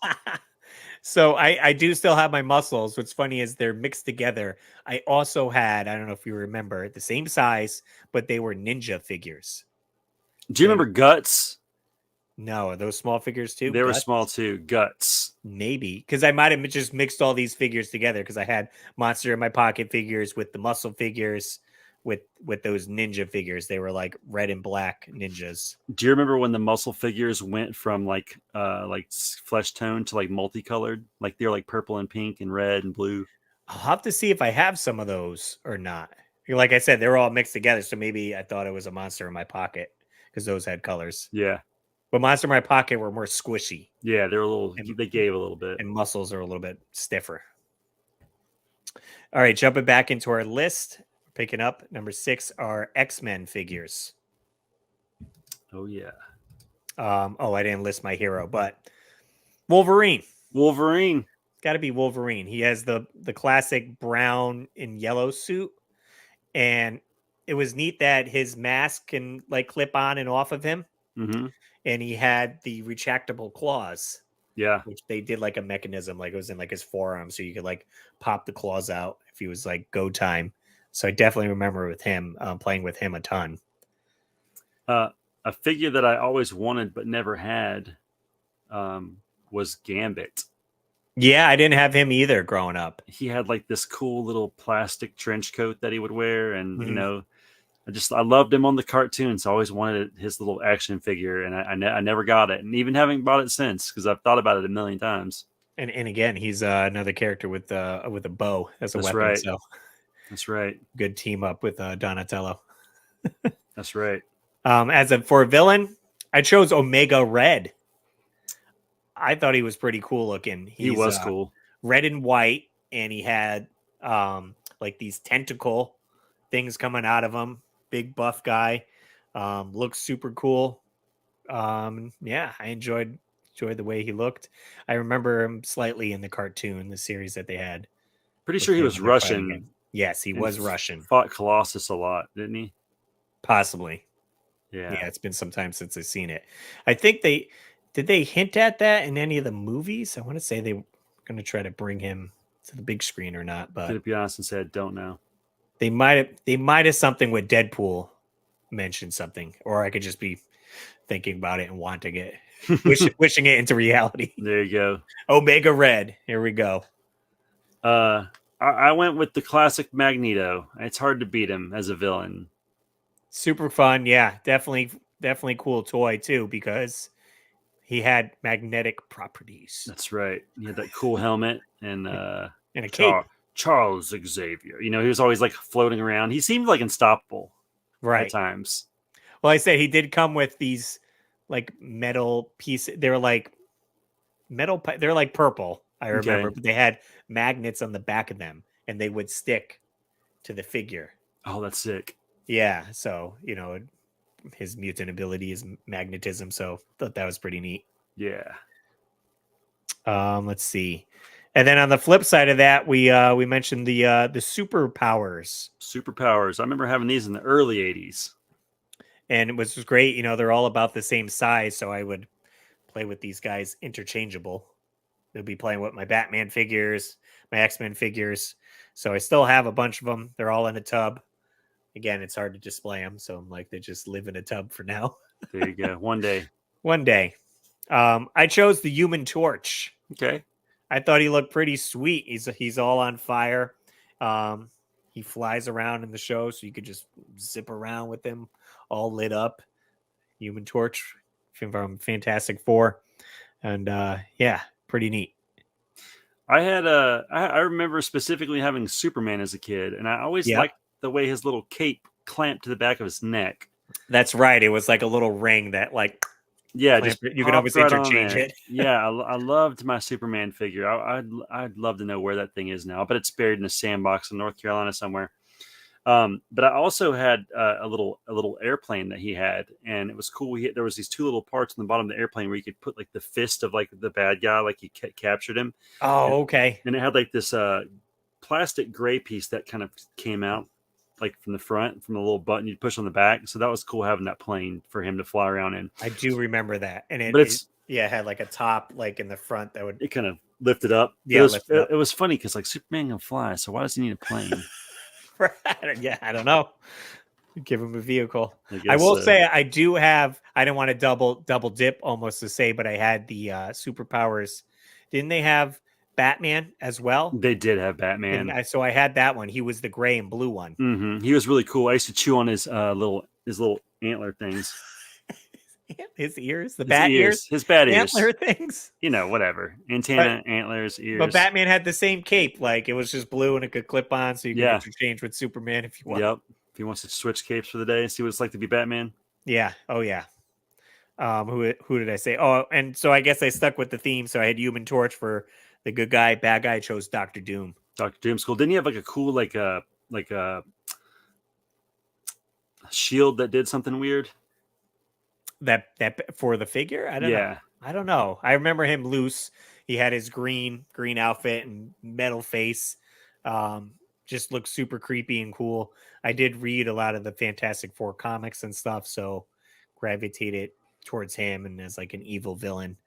So I do still have my muscles. What's funny is they're mixed together. I also had, I don't know if you remember, the same size, but they were ninja figures. Do you remember Guts? No, are those small figures too? They were small too. Guts. Maybe. Because I might have just mixed all these figures together because I had Monster in My Pocket figures with the muscle figures with those ninja figures. They were like red and black ninjas. Do you remember when the muscle figures went from like flesh tone to like multicolored? Like they're like purple and pink and red and blue. I'll have to see if I have some of those or not. Like I said, they were all mixed together. So maybe I thought it was a Monster in My Pocket because those had colors. Yeah. But Monster in My Pocket were more squishy. Yeah, they gave a little bit. And muscles are a little bit stiffer. All right, jumping back into our list. Picking up number 6 are X-Men figures. Oh yeah. I didn't list my hero, but Wolverine. Got to be Wolverine. He has the classic brown and yellow suit, and it was neat that his mask can like clip on and off of him, and he had the retractable claws. Yeah, which they did like a mechanism, like it was in like his forearm, so you could like pop the claws out if he was like go time. So I definitely remember with him playing with him a ton. A figure that I always wanted but never had was Gambit. Yeah, I didn't have him either growing up. He had like this cool little plastic trench coat that he would wear, and you know, I loved him on the cartoons. I always wanted his little action figure, and I never got it, and even haven't bought it since because I've thought about it a million times. And again, he's another character with a bow as a weapon. Right. So that's right. Good team up with Donatello. That's right. For a villain, I chose Omega Red. I thought he was pretty cool looking. He was cool. Red and white, and he had like these tentacle things coming out of him. Big buff guy. Looks super cool. Yeah, I enjoyed the way he looked. I remember him slightly in the cartoon, the series that they had. Pretty sure he was Russian. Yes, he was Russian. Fought Colossus a lot, didn't he? Possibly. Yeah. Yeah, it's been some time since I've seen it. I think they hint at that in any of the movies? I want to say they were going to try to bring him to the big screen or not, but to be honest and say I don't know. They might have something with Deadpool mentioned something, or I could just be thinking about it and wanting it, wishing it into reality. There you go. Omega Red. Here we go. I went with the classic Magneto. It's hard to beat him as a villain. Super fun. Yeah, definitely cool toy too, because he had magnetic properties. That's right. He had that cool helmet and a cape. Charles Xavier. You know, he was always like floating around. He seemed like unstoppable, right? At times. Well, I said he did come with these like metal pieces. They were like metal. They're like purple. I remember, but they had magnets on the back of them, and they would stick to the figure. Oh, that's sick. Yeah. So you know, his mutant ability is magnetism. So thought that was pretty neat. Yeah. Let's see. And then on the flip side of that, we mentioned the superpowers. Superpowers. I remember having these in the early 80s. And it was great. You know, they're all about the same size. So I would play with these guys interchangeable. They'll be playing with my Batman figures, my X-Men figures. So I still have a bunch of them. They're all in a tub. Again, it's hard to display them. So I'm like, they just live in a tub for now. There you go. One day. One day. I chose the Human Torch. Okay. I thought he looked pretty sweet. He's all on fire. He flies around in the show, so you could just zip around with him, all lit up. Human Torch from Fantastic Four, and yeah, pretty neat. I had I remember specifically having Superman as a kid, and I always liked the way his little cape clamped to the back of his neck. That's right. It was like a little ring that like. Yeah, just you could always interchange it. Yeah, I loved my Superman figure. I'd love to know where that thing is now, but it's buried in a sandbox in North Carolina somewhere. But I also had a little airplane that he had, and it was cool. There was these two little parts on the bottom of the airplane where you could put like the fist of like the bad guy, like he captured him. Oh, okay. And it had like this plastic gray piece that kind of came out like from the front, from a little button you'd push on the back. So that was cool having that plane for him to fly around in. I do remember that. And it had like a top like in the front that would kind of lift it up. Yeah, it was funny because like Superman can fly, so why does he need a plane? Yeah, I don't know. Give him a vehicle. I will say I do have. I didn't want to double dip almost to say, but I had the superpowers. Didn't they have Batman as well? They did have Batman. So I had that one. He was the gray and blue one. Mm-hmm. He was really cool. I used to chew on his little antler things. His ears, his bat ears, antler things. You know, whatever. Antenna, antlers, ears. But Batman had the same cape. Like it was just blue and it could clip on, so you could interchange with Superman if you want. Yep. If he wants to switch capes for the day and see what it's like to be Batman. Yeah. Oh yeah. Who did I say? Oh, and so I guess I stuck with the theme. So I had Human Torch for the good guy. Bad guy chose Dr. Doom. Dr. Doom's cool. Didn't he have like a cool like shield that did something weird? That for the figure? I don't know. I don't know. I remember him loose. He had his green outfit and metal face. Just looked super creepy and cool. I did read a lot of the Fantastic Four comics and stuff, so gravitated towards him and as like an evil villain.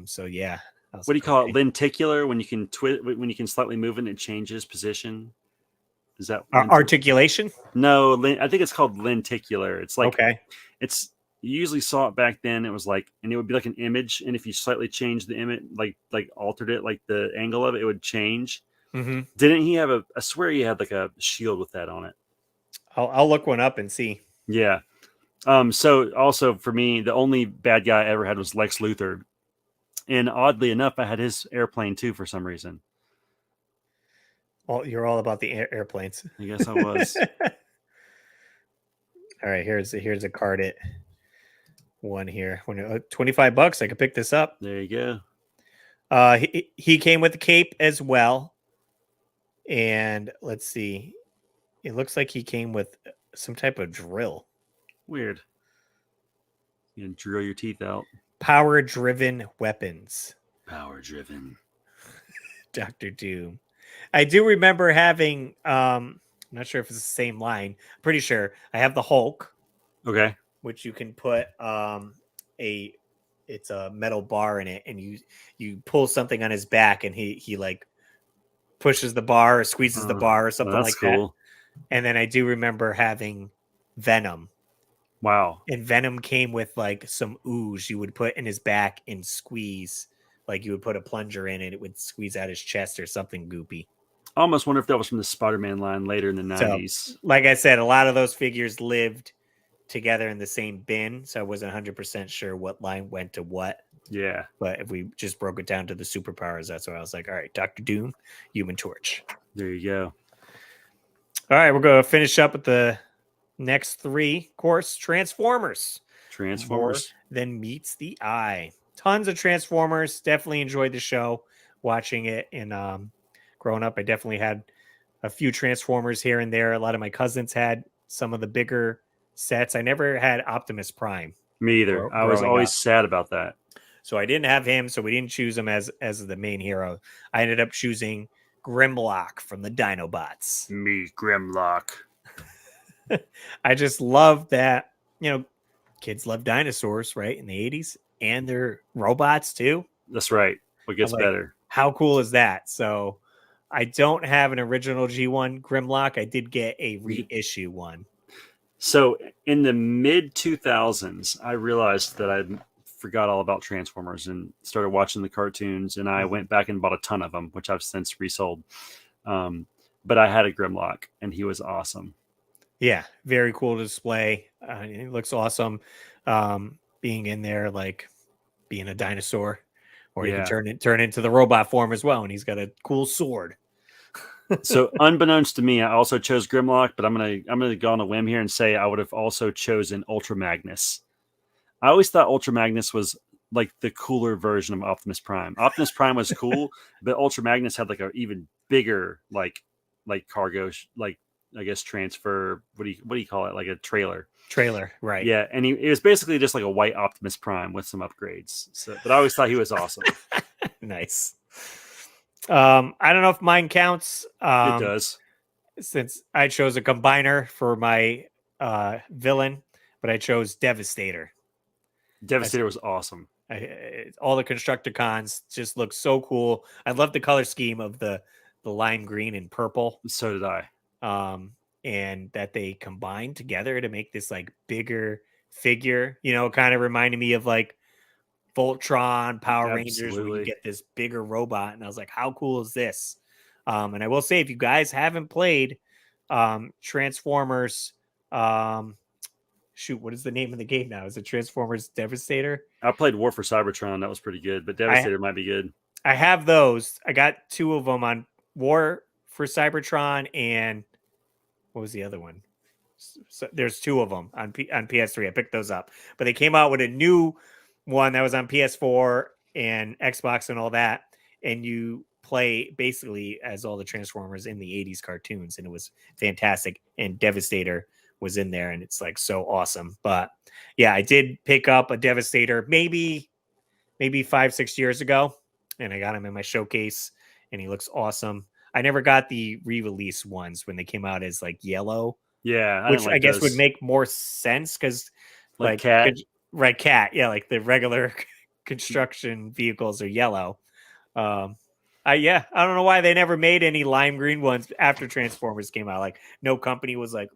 So yeah. What do you call it? Lenticular, when you can when you can slightly move it and it changes position. Is that articulation? No, I think it's called lenticular. It's like, okay. It's, you usually saw it back then. It was like, and it would be like an image. And if you slightly changed the image, like altered it, like the angle of it, it would change. Mm-hmm. Didn't he have I swear he had like a shield with that on it. I'll look one up and see. Yeah. So also for me, the only bad guy I ever had was Lex Luthor. And oddly enough, I had his airplane too for some reason. You're all about the airplanes. I guess I was. All right, here's a carded one here. $25. I could pick this up. There you go. He came with the cape as well. And let's see. It looks like he came with some type of drill. Weird. You can drill your teeth out. Power-driven weapons. Power-driven. Dr. Doom. I do remember having, I'm not sure if it's the same line. Pretty sure I have the Hulk. Okay. Which you can put it's a metal bar in it, and you pull something on his back, and he like pushes the bar or squeezes the bar or something like that. And then I do remember having Venom. Wow. And Venom came with like some ooze you would put in his back and squeeze. Like you would put a plunger in it, it would squeeze out his chest or something goopy. I almost wonder if that was from the Spider-Man line later in the 90s. So, like I said, a lot of those figures lived together in the same bin, so I wasn't 100% sure what line went to what. Yeah. But if we just broke it down to the superpowers, that's where I was like, all right, Dr. Doom, Human Torch. There you go. All right, we're going to finish up with the next three. Of course, Transformers. More than meets the eye. Tons of Transformers. Definitely enjoyed the show, watching it. And growing up, I definitely had a few Transformers here and there. A lot of my cousins had some of the bigger sets. I never had Optimus Prime. Me either. I was always sad about that. So I didn't have him, so we didn't choose him as the main hero. I ended up choosing Grimlock from the Dinobots. Me, Grimlock. I just love that, kids love dinosaurs, right? In the 80s, and they're robots too. That's right. What gets better? How cool is that? So I don't have an original G1 Grimlock. I did get a reissue one. So in the mid 2000s, I realized that I forgot all about Transformers and started watching the cartoons, and I went back and bought a ton of them, which I've since resold. But I had a Grimlock, and he was awesome. Yeah, very cool display. It looks awesome. Being in there, like being a dinosaur, or you can turn into the robot form as well, and he's got a cool sword. So, unbeknownst to me, I also chose Grimlock, but I'm gonna go on a whim here and say I would have also chosen Ultra Magnus. I always thought Ultra Magnus was like the cooler version of Optimus Prime. Optimus Prime was cool, but Ultra Magnus had like a even bigger like cargo I guess transfer. What do you call it? Like a trailer. Right? Yeah, and it was basically just like a white Optimus Prime with some upgrades. So, but I always thought he was awesome. Nice. I don't know if mine counts. It does, since I chose a combiner for my villain, but I chose Devastator. Devastator was awesome. All the Constructicons just look so cool. I love the color scheme of the lime green and purple. So did I. And that they combined together to make this like bigger figure, kind of reminded me of like Voltron, Power Rangers, where you get this bigger robot. And I was like, how cool is this? And I will say, if you guys haven't played Transformers, what is the name of the game now? Is it Transformers Devastator? I played War for Cybertron. That was pretty good, but Devastator might be good. I have those. I got two of them on War for Cybertron, and what was the other one? So there's two of them on PS3. I picked those up, but they came out with a new one that was on PS4 and Xbox and all that, and you play basically as all the Transformers in the 80s cartoons, and it was fantastic. And Devastator was in there, and it's like so awesome. But yeah, I did pick up a Devastator maybe 5-6 years ago, and I got him in my showcase, and he looks awesome. I never got the re-release ones when they came out as like yellow. Yeah, which I guess would make more sense because like Cat. Right, Cat. Yeah, like the regular construction vehicles are yellow. I don't know why they never made any lime green ones after Transformers came out. Like no company was like,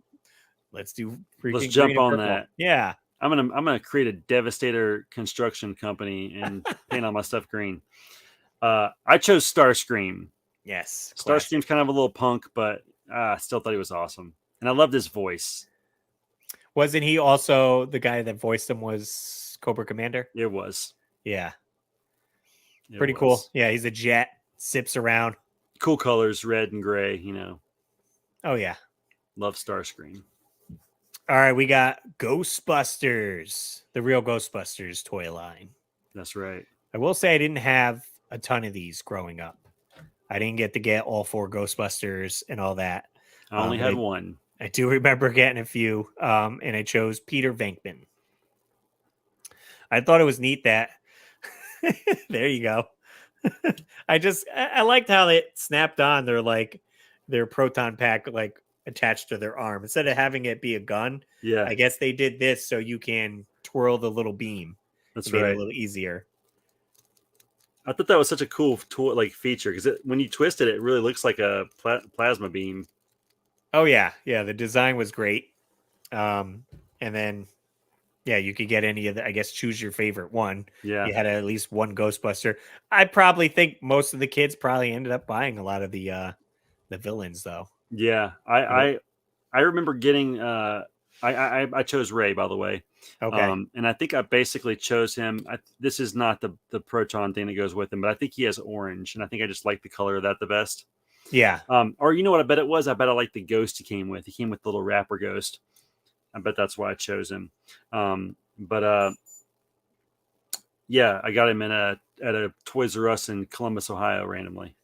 let's do freaking Let's jump green and on purple. that. Yeah. I'm gonna create a Devastator construction company and paint all my stuff green. I chose Starscream. Yes. Starscream's kind of a little punk, but I still thought he was awesome. And I loved his voice. Wasn't he also the guy that voiced him was Cobra Commander? It was. Yeah. It Pretty was. cool. Yeah, he's a jet, sips around. Cool colors, red and gray, Oh, yeah. Love Starscream. All right, we got Ghostbusters, the real Ghostbusters toy line. That's right. I will say I didn't have a ton of these growing up. I didn't get to get all 4 Ghostbusters and all that. I only had one. I do remember getting a few, and I chose Peter Venkman. I thought it was neat that there you go. I liked how it snapped on their proton pack like attached to their arm instead of having it be a gun. Yeah, I guess they did this so you can twirl the little beam. That's right. right. A little easier. I thought that was such a cool feature because when you twist it, it really looks like a plasma beam. Oh yeah, the design was great. And then you could get any of the, I guess, choose your favorite one. Yeah, you had at least one Ghostbuster. I probably think most of the kids probably ended up buying a lot of the villains though. Yeah, I remember getting I chose Ray, by the way. Okay. And I think I basically chose him. This is not the proton thing that goes with him, but I think he has orange, and I think I just like the color of that the best. Yeah. Or you know what I bet it was? I bet I like the ghost he came with. He came with the little rapper ghost. I bet that's why I chose him. Yeah, I got him at a Toys R Us in Columbus, Ohio, randomly.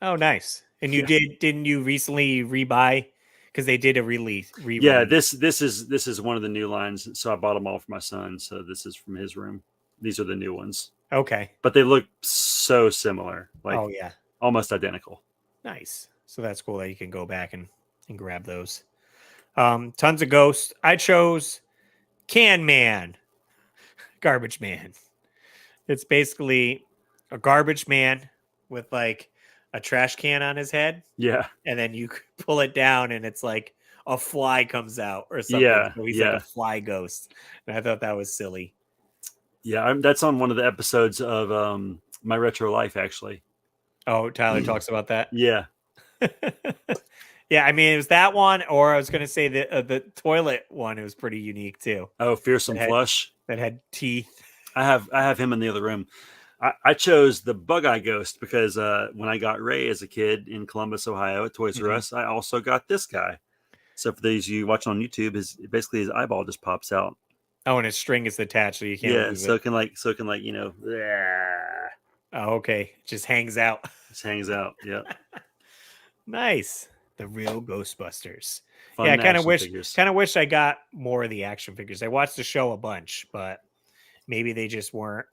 Oh, nice. And didn't you recently rebuy? Because they did a release. Yeah, this is one of the new lines. So I bought them all for my son. So this is from his room. These are the new ones. Okay. But they look so similar. Like, oh yeah, almost identical. Nice. So that's cool that you can go back and grab those. Tons of ghosts. I chose Can Man, Garbage Man. It's basically a garbage man with like a trash can on his head. Yeah. And then you pull it down and it's like a fly comes out or something. Yeah. So he's like a fly ghost. And I thought that was silly. Yeah. That's on one of the episodes of My Retro Life, actually. Oh, Tyler talks about that. Yeah. Yeah. I mean, it was that one, or I was going to say the toilet one. It was pretty unique too. Oh, Fearsome Flush. That had teeth. I have him in the other room. I chose the Bug-Eye Ghost because when I got Ray as a kid in Columbus, Ohio at Toys R Us, I also got this guy. So for those of you watching on YouTube, his eyeball just pops out. Oh, and his string is attached, so you can't. Yeah, move so it. it can like Oh, okay. Just hangs out. Just hangs out. Yeah. Nice. The real Ghostbusters. Fun yeah, I kind of wish I got more of the action figures. I watched the show a bunch, but maybe they just weren't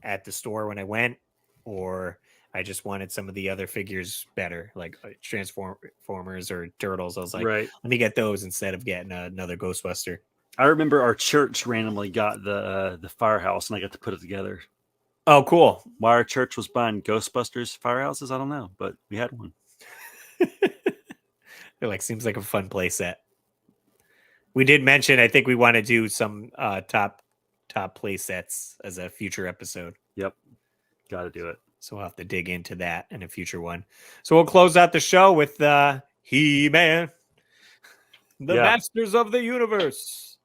at the store when I went, or I just wanted some of the other figures better, like Transformers or Turtles. I was like, right. Let me get those instead of getting another Ghostbuster. I remember our church randomly got the firehouse, and I got to put it together. Oh, cool. Why our church was buying Ghostbusters firehouses, I don't know, but we had one. It like seems like a fun play set. We did mention, I think we want to do some top play sets as a future episode. Yep. Got to do it. So we'll have to dig into that in a future one. So we'll close out the show with He-Man, the Masters of the Universe.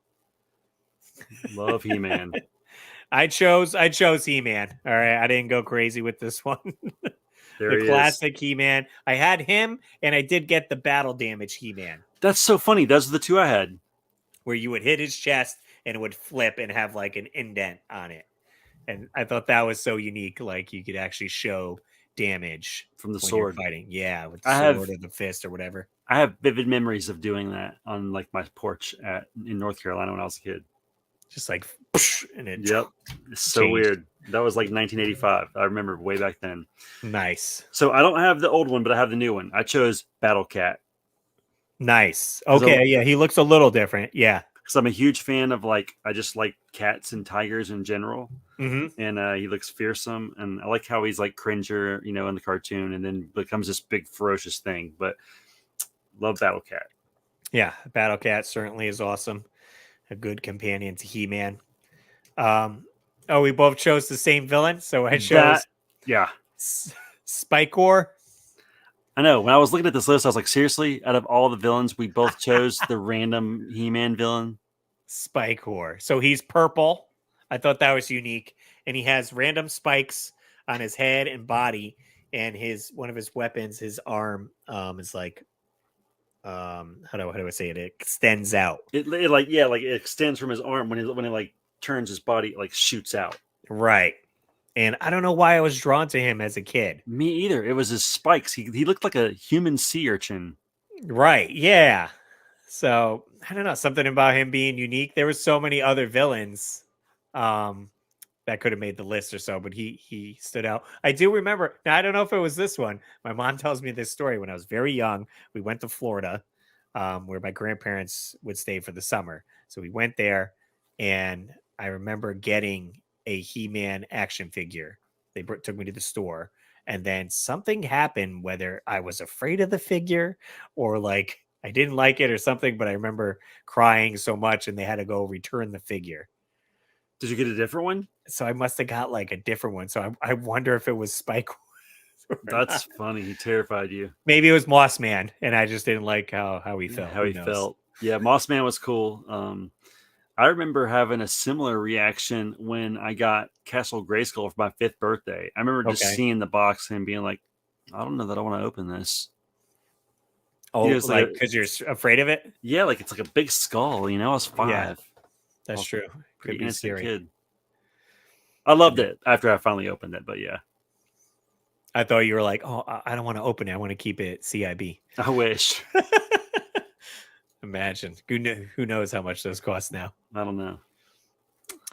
Love He-Man. I chose He-Man. All right. I didn't go crazy with this one. The classic He-Man. I had him, and I did get the battle damage He-Man. That's so funny. Those are the two I had. Where you would hit his chest and it would flip and have like an indent on it. And I thought that was so unique. Like you could actually show damage from the when sword you're fighting. Yeah, with the sword or the fist or whatever. I have vivid memories of doing that on like my porch in North Carolina when I was a kid. Just like, and it Yep. It's so changed. weird. That was like 1985. I remember way back then. Nice. So I don't have the old one, but I have the new one. I chose Battle Cat. Nice. Okay. Yeah. He looks a little different. Yeah. Because I'm a huge fan of I just like cats and tigers in general. Mm-hmm. And he looks fearsome. And I like how he's like Cringer, in the cartoon and then becomes this big ferocious thing. But love Battle Cat. Yeah. Battle Cat certainly is awesome. A good companion to He-Man. We both chose the same villain. So I chose Spikor. I know. When I was looking at this list, I was like, seriously, out of all the villains, we both chose the random He-Man villain. Spikor. So he's purple. I thought that was unique. And he has random spikes on his head and body. And one of his weapons, his arm, is like, how do I say it? It extends out. It extends from his arm when it like turns his body, it like shoots out. Right. And I don't know why I was drawn to him as a kid. Me either. It was his spikes. He looked like a human sea urchin. Right. Yeah. So I don't know, something about him being unique. There were so many other villains that could have made the list or so, but he stood out. I do remember. Now I don't know if it was this one. My mom tells me this story when I was very young. We went to Florida, where my grandparents would stay for the summer. So we went there, and I remember getting a He-Man action figure. They took me to the store, and then something happened, whether I was afraid of the figure or like I didn't like it or something, but I remember crying so much and they had to go return the figure. Did you get a different one? So I must have got like a different one. So I wonder if it was Spike. That's funny. He terrified you. Maybe it was Moss Man, and I just didn't like how he felt. How he felt. Yeah, Moss Man was cool. I remember having a similar reaction when I got Castle Grayskull for my 5th birthday. I remember just seeing the box and being like, I don't know that I want to open this. Oh, like because you're afraid of it? Yeah, like it's like a big skull. I was 5. Yeah, that's true. Could be scary. Kid. I loved it after I finally opened it, but yeah. I thought you were like, oh, I don't want to open it. I want to keep it CIB. I wish. Imagine. Who knows how much those cost now? I don't know.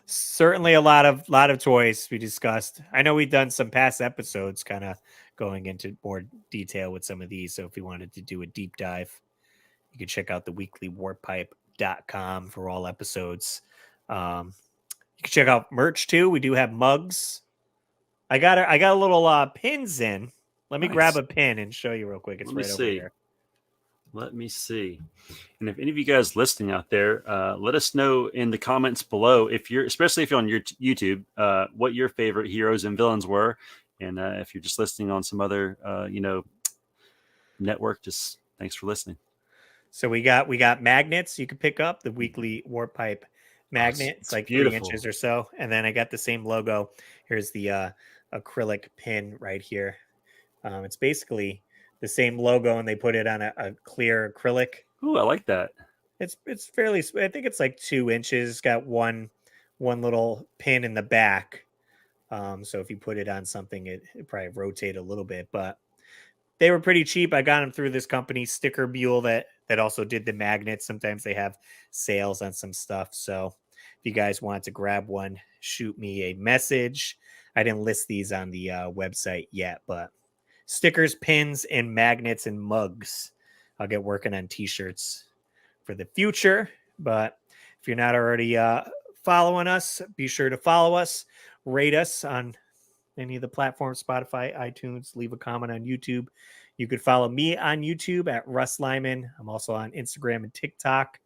Certainly a lot of toys we discussed. I know we've done some past episodes kind of going into more detail with some of these. So if you wanted to do a deep dive, you can check out the weeklywarpipe.com for all episodes. You can check out merch too. We do have mugs. I got a little pins in. Let me grab a pin and show you real quick. It's right over here. Let me see. And if any of you guys listening out there, let us know in the comments below, especially if you're on your YouTube, what your favorite heroes and villains were. And if you're just listening on some other, network, just thanks for listening. So we got magnets you can pick up, the weekly Warp Pipe magnet. It's like 3 inches or so. And then I got the same logo. Here's the acrylic pin right here. It's basically the same logo, and they put it on a clear acrylic. Ooh, I like that. It's fairly. I think it's like 2 inches. It's got one little pin in the back. So if you put it on something, it probably rotate a little bit. But they were pretty cheap. I got them through this company, Sticker Mule, that also did the magnets. Sometimes they have sales on some stuff. So if you guys want to grab one, shoot me a message. I didn't list these on the website yet, but stickers, pins, and magnets and mugs. I'll get working on t-shirts for the future. But if you're not already following us, be sure to follow us, rate us on any of the platforms, Spotify, iTunes, leave a comment on YouTube. You could follow me on YouTube at Russ Lyman. I'm also on Instagram and TikTok.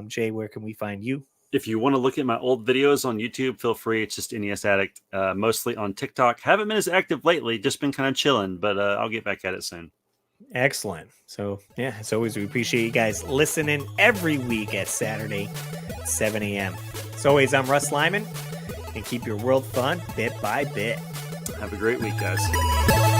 Jay, where can we find you? If you want to look at my old videos on YouTube, feel free. It's just NES Addict, mostly on TikTok. Haven't been as active lately, just been kind of chilling, but I'll get back at it soon. Excellent. So, yeah, as always, we appreciate you guys listening every week at Saturday, 7 a.m. As always, I'm Russ Lyman, and keep your world fun bit by bit. Have a great week, guys.